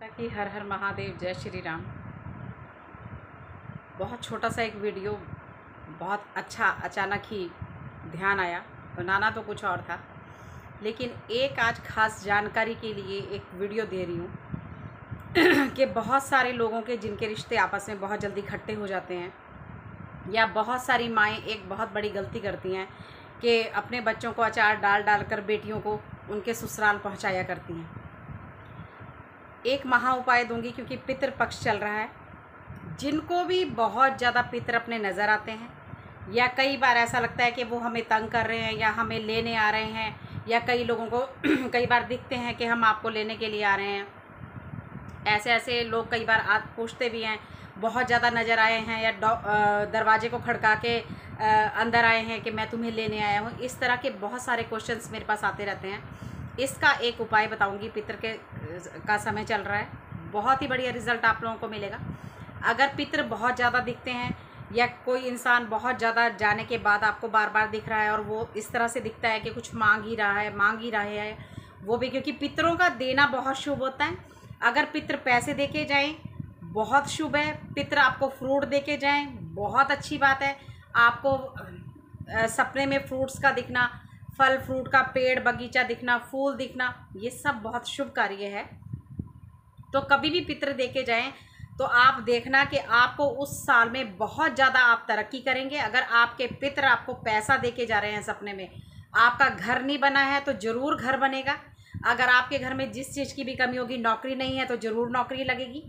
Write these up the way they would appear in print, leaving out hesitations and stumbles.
कि हर हर महादेव, जय श्री राम। बहुत छोटा सा एक वीडियो, बहुत अच्छा अचानक ही ध्यान आया। बनाना तो कुछ और था, लेकिन एक आज ख़ास जानकारी के लिए एक वीडियो दे रही हूँ कि बहुत सारे लोगों के जिनके रिश्ते आपस में बहुत जल्दी इकट्ठे हो जाते हैं, या बहुत सारी माएँ एक बहुत बड़ी गलती करती हैं कि अपने बच्चों को अचार डाल डाल कर बेटियों को उनके ससुराल पहुँचाया करती हैं। एक महा उपाय दूंगी, क्योंकि पितृ पक्ष चल रहा है। जिनको भी बहुत ज़्यादा पितृ अपने नज़र आते हैं, या कई बार ऐसा लगता है कि वो हमें तंग कर रहे हैं या हमें लेने आ रहे हैं, या कई लोगों को कई बार दिखते हैं कि हम आपको लेने के लिए आ रहे हैं। ऐसे ऐसे लोग कई बार पूछते भी हैं, बहुत ज़्यादा नज़र आए हैं, या दरवाजे को खड़का के अंदर आए हैं कि मैं तुम्हें लेने आया हूँ। इस तरह के बहुत सारे क्वेश्चंस मेरे पास आते रहते हैं। इसका एक उपाय बताऊंगी। पितृ का समय चल रहा है, बहुत ही बढ़िया रिजल्ट आप लोगों को मिलेगा। अगर पितृ बहुत ज़्यादा दिखते हैं, या कोई इंसान बहुत ज़्यादा जाने के बाद आपको बार बार दिख रहा है और वो इस तरह से दिखता है कि कुछ मांग ही रहे हैं, वो भी क्योंकि पितरों का देना बहुत शुभ होता है। अगर पितृ पैसे दे के जाएँ, बहुत शुभ है। पितृ आपको फ्रूट दे के जाएँ, बहुत अच्छी बात है। आपको सपने में फ्रूट्स का दिखना, फल फ्रूट का पेड़ बगीचा दिखना, फूल दिखना, ये सब बहुत शुभ कार्य है। तो कभी भी पितृ देके जाएं तो आप देखना कि आपको उस साल में बहुत ज़्यादा आप तरक्की करेंगे। अगर आपके पितृ आपको पैसा देके जा रहे हैं सपने में, आपका घर नहीं बना है तो ज़रूर घर बनेगा। अगर आपके घर में जिस चीज़ की भी कमी होगी, नौकरी नहीं है तो ज़रूर नौकरी लगेगी।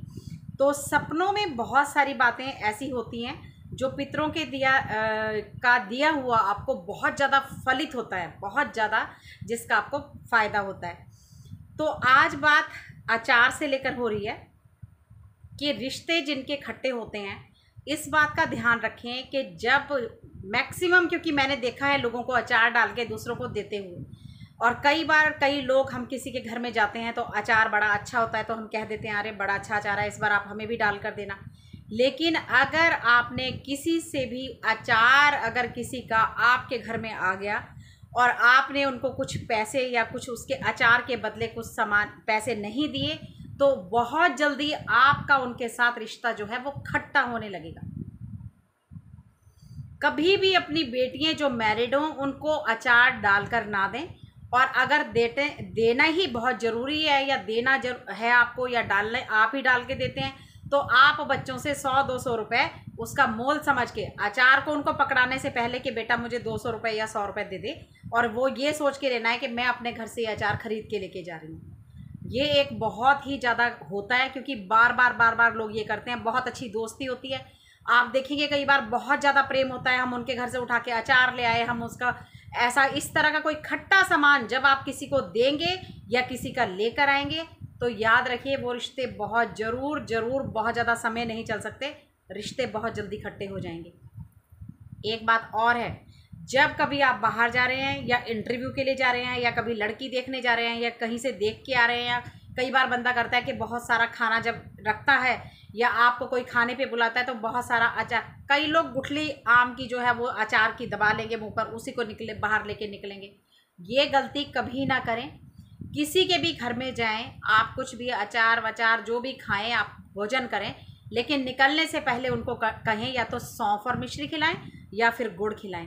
तो सपनों में बहुत सारी बातें ऐसी होती हैं जो पितरों के दिया हुआ आपको बहुत ज़्यादा फलित होता है, बहुत ज़्यादा, जिसका आपको फ़ायदा होता है। तो आज बात आचार से लेकर हो रही है कि रिश्ते जिनके खट्टे होते हैं, इस बात का ध्यान रखें कि जब मैक्सिमम, क्योंकि मैंने देखा है लोगों को अचार डाल के दूसरों को देते हुए, और कई बार कई लोग, हम किसी के घर में जाते हैं तो अचार बड़ा अच्छा होता है तो हम कह देते हैं अरे बड़ा अच्छा अचार है, इस बार आप हमें भी डाल कर देना। लेकिन अगर आपने किसी से भी अचार, अगर किसी का आपके घर में आ गया और आपने उनको कुछ पैसे या कुछ उसके अचार के बदले कुछ सामान पैसे नहीं दिए, तो बहुत जल्दी आपका उनके साथ रिश्ता जो है वो खट्टा होने लगेगा। कभी भी अपनी बेटियां जो मैरिड हों उनको अचार डालकर ना दें। और अगर देना ही बहुत ज़रूरी है, या देना है आपको, या डालने आप ही डाल के देते हैं, तो आप बच्चों से 100-200 रुपये उसका मोल समझ के अचार को उनको पकड़ाने से पहले कि बेटा मुझे 200 रुपये या 100 रुपये दे दे, और वो ये सोच के लेना है कि मैं अपने घर से अचार खरीद के लेके जा रही हूँ। ये एक बहुत ही ज़्यादा होता है, क्योंकि बार बार लोग ये करते हैं। बहुत अच्छी दोस्ती होती है, आप देखेंगे कई बार बहुत ज़्यादा प्रेम होता है, हम उनके घर से उठा के अचार ले आए, हम उसका ऐसा, इस तरह का कोई खट्टा सामान जब आप किसी को देंगे या किसी का लेकर आएंगे, तो याद रखिए वो रिश्ते बहुत ज़रूर बहुत ज़्यादा समय नहीं चल सकते, रिश्ते बहुत जल्दी खट्टे हो जाएंगे। एक बात और है, जब कभी आप बाहर जा रहे हैं, या इंटरव्यू के लिए जा रहे हैं, या कभी लड़की देखने जा रहे हैं, या कहीं से देख के आ रहे हैं, या कई बार बंदा करता है कि बहुत सारा खाना जब रखता है, या आपको कोई खाने पे बुलाता है तो बहुत सारा अचार, कई लोग गुठली आम की जो है वो अचार की दबा लेंगे मुंह पर, उसी को बाहर लेके निकलेंगे। ये गलती कभी ना करें। किसी के भी घर में जाएं, आप कुछ भी अचार वचार जो भी खाएं, आप भोजन करें, लेकिन निकलने से पहले उनको कहें या तो सौंफ और मिश्री खिलाएं या फिर गुड़ खिलाएं।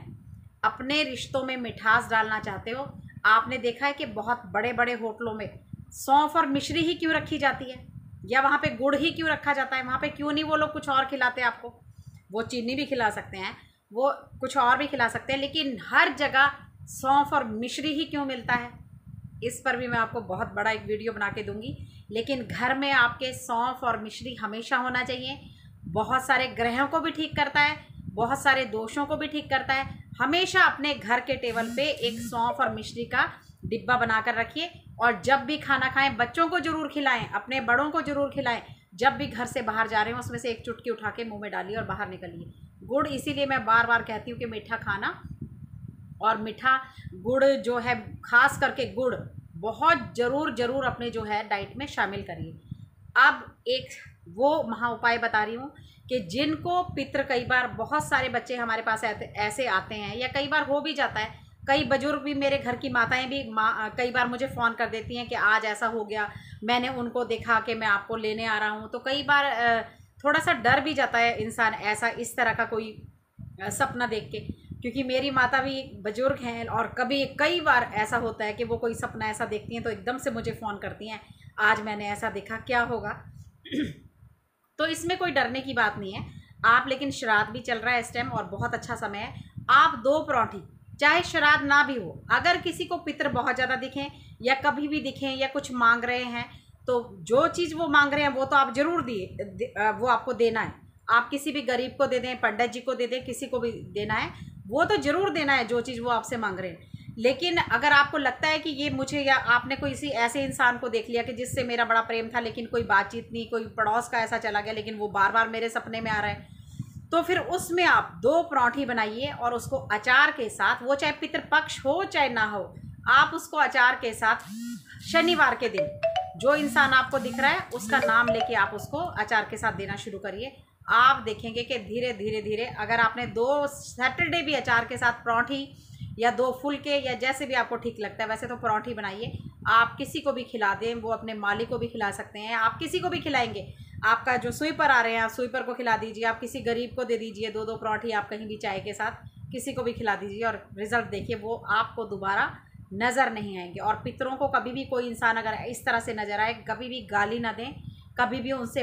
अपने रिश्तों में मिठास डालना चाहते हो, आपने देखा है कि बहुत बड़े बड़े होटलों में सौंफ और मिश्री ही क्यों रखी जाती है, या वहाँ पे गुड़ ही क्यों रखा जाता है? वहाँ पे क्यों नहीं वो लोग कुछ और खिलाते हैं आपको? वो चीनी भी खिला सकते हैं, वो कुछ और भी खिला सकते हैं, लेकिन हर जगह सौंफ और मिश्री ही क्यों मिलता है? इस पर भी मैं आपको बहुत बड़ा एक वीडियो बना के दूंगी। लेकिन घर में आपके सौंफ और मिश्री हमेशा होना चाहिए। बहुत सारे ग्रहों को भी ठीक करता है, बहुत सारे दोषों को भी ठीक करता है। हमेशा अपने घर के टेबल पे एक सौंफ और मिश्री का डिब्बा बनाकर रखिए, और जब भी खाना खाएं बच्चों को ज़रूर खिलाएं, अपने बड़ों को ज़रूर खिलाएं। जब भी घर से बाहर जा रहे हो उसमें से एक चुटकी उठा के मुँह में डालिए और बाहर निकलिए। गुड़, इसीलिए मैं बार बार कहती हूँ कि मीठा खाना और मीठा गुड़ जो है, ख़ास करके गुड़ बहुत ज़रूर अपने जो है डाइट में शामिल करिए। अब एक वो महा उपाय बता रही हूँ कि जिनको पितृ, कई बार बहुत सारे बच्चे हमारे पास ऐसे आते हैं, या कई बार हो भी जाता है, कई बुजुर्ग भी, मेरे घर की माताएं भी कई बार मुझे फ़ोन कर देती हैं कि आज ऐसा हो गया, मैंने उनको देखा कि मैं आपको लेने आ रहा हूँ। तो कई बार थोड़ा सा डर भी जाता है इंसान ऐसा इस तरह का कोई सपना देख के, क्योंकि मेरी माता भी बुजुर्ग हैं और कभी कई बार ऐसा होता है कि वो कोई सपना ऐसा देखती हैं तो एकदम से मुझे फ़ोन करती हैं, आज मैंने ऐसा देखा, क्या होगा। तो इसमें कोई डरने की बात नहीं है आप। लेकिन श्राद्ध भी चल रहा है इस टाइम और बहुत अच्छा समय है। आप 2 परौंठी, चाहे श्राद्ध ना भी हो, अगर किसी को पितर बहुत ज़्यादा दिखें या कभी भी दिखें या कुछ मांग रहे हैं, तो जो चीज़ वो मांग रहे हैं वो तो आप ज़रूर वो आपको देना है। आप किसी भी गरीब को दे दें, पंडित जी को दे दें, किसी को भी देना है, वो तो ज़रूर देना है जो चीज़ वो आपसे मांग रहे हैं। लेकिन अगर आपको लगता है कि ये मुझे, या आपने कोई इसी ऐसे इंसान को देख लिया कि जिससे मेरा बड़ा प्रेम था लेकिन कोई बातचीत नहीं, कोई पड़ोस का ऐसा चला गया लेकिन वो बार बार मेरे सपने में आ रहा है, तो फिर उसमें आप 2 परौंठी बनाइए और उसको अचार के साथ, वो चाहे पितृपक्ष हो चाहे ना हो, आप उसको अचार के साथ शनिवार के दिन जो इंसान आपको दिख रहा है उसका नाम लेके आप उसको अचार के साथ देना शुरू करिए। आप देखेंगे कि धीरे धीरे धीरे, अगर आपने 2 सैटरडे भी अचार के साथ परौंठी या 2 फुलके या जैसे भी आपको ठीक लगता है, वैसे तो परौंठी बनाइए, आप किसी को भी खिला दें, वो अपने मालिक को भी खिला सकते हैं, आप किसी को भी खिलाएंगे। आपका जो स्वीपर आ रहे हैं, आप स्वीपर को खिला दीजिए, आप किसी गरीब को दे दीजिए 2-2 परौंठी, आप कहीं भी चाय के साथ किसी को भी खिला दीजिए और रिज़ल्ट देखिए, वो आपको दोबारा नज़र नहीं आएंगे। और पितरों को कभी भी कोई इंसान अगर इस तरह से नज़र आए, कभी भी गाली ना दें, कभी भी उनसे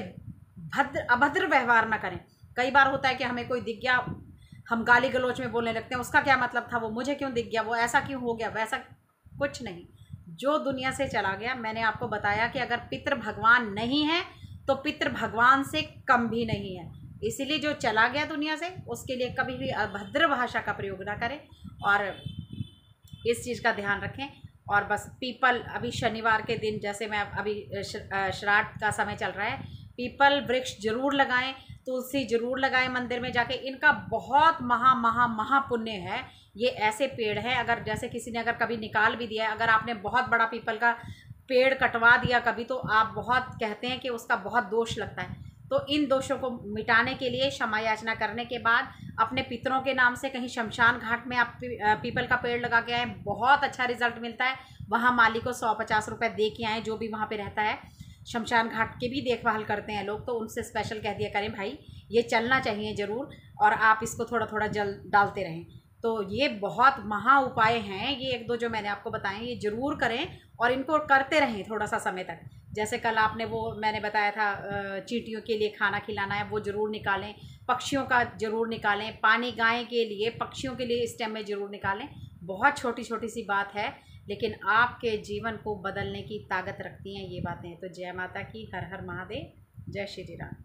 अभद्र व्यवहार ना करें। कई बार होता है कि हमें कोई दिख गया, हम गाली गलौच में बोलने लगते हैं, उसका क्या मतलब था, वो मुझे क्यों दिख गया, वो ऐसा क्यों हो गया, वैसा कुछ नहीं। जो दुनिया से चला गया, मैंने आपको बताया कि अगर पितृ भगवान नहीं है तो पितृ भगवान से कम भी नहीं है। इसीलिए जो चला गया दुनिया से, उसके लिए कभी भी अभद्र भाषा का प्रयोग ना करें और इस चीज़ का ध्यान रखें। और बस पीपल, अभी शनिवार के दिन, जैसे मैं अभी श्राद्ध का समय चल रहा है, पीपल वृक्ष जरूर लगाएं, तुलसी जरूर लगाएं मंदिर में जाके। इनका बहुत महा पुण्य है। ये ऐसे पेड़ है, अगर जैसे किसी ने अगर कभी निकाल भी दिया है, अगर आपने बहुत बड़ा पीपल का पेड़ कटवा दिया कभी, तो आप बहुत कहते हैं कि उसका बहुत दोष लगता है। तो इन दोषों को मिटाने के लिए क्षमा याचना करने के बाद अपने पितरों के नाम से कहीं शमशान घाट में आप पीपल का पेड़ लगा के आए, बहुत अच्छा रिजल्ट मिलता है। वहाँ माली को 100-50 रुपये दे के आएँ, जो भी वहाँ पे रहता है। शमशान घाट की भी देखभाल करते हैं लोग, तो उनसे स्पेशल कह दिया करें भाई ये चलना चाहिए ज़रूर, और आप इसको थोड़ा थोड़ा जल डालते रहें। तो ये बहुत महा उपाय हैं, ये 1-2 जो मैंने आपको बताए, ये ज़रूर करें और इनको करते रहें थोड़ा सा समय तक। जैसे कल आपने वो मैंने बताया था चींटियों के लिए खाना खिलाना है, वो ज़रूर निकालें, पक्षियों का ज़रूर निकालें, पानी गाय के लिए, पक्षियों के लिए इस टाइम में ज़रूर निकालें। बहुत छोटी छोटी सी बात है, लेकिन आपके जीवन को बदलने की ताकत रखती हैं ये बातें। तो जय माता की, हर हर महादेव, जय श्री राम।